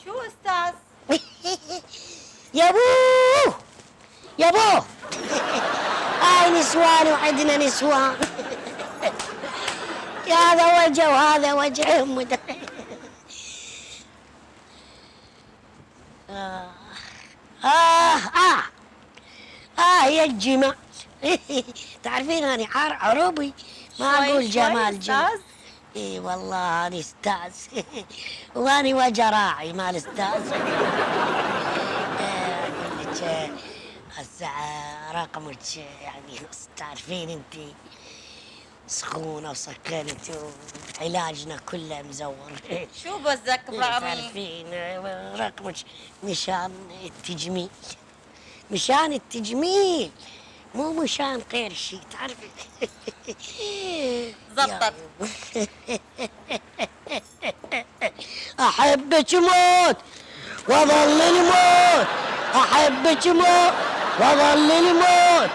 شو أستاذ؟ يا بوه يا بوه. هاي نسوان وعندنا نسوان. يا هذا وجه وهذا وجه آه آه آه يا الجمال. تعرفين أنا عربي ما أقول جمال جمال. أستاذ. اي والله أنا أستاذ. وأنا وجه راعي مال أستاذ. أقول لك الساعة رقمك يعني تعرفين أنت سخونة وسكنت وعلاجنا كله مزور. شو بدك برقمي؟ تعرفين رقمك مشان التجميل، مشان التجميل مو مشان غير شيء تعرفي. زبطت. أحبك موت وظل الموت، أحبك موت وظل الموت،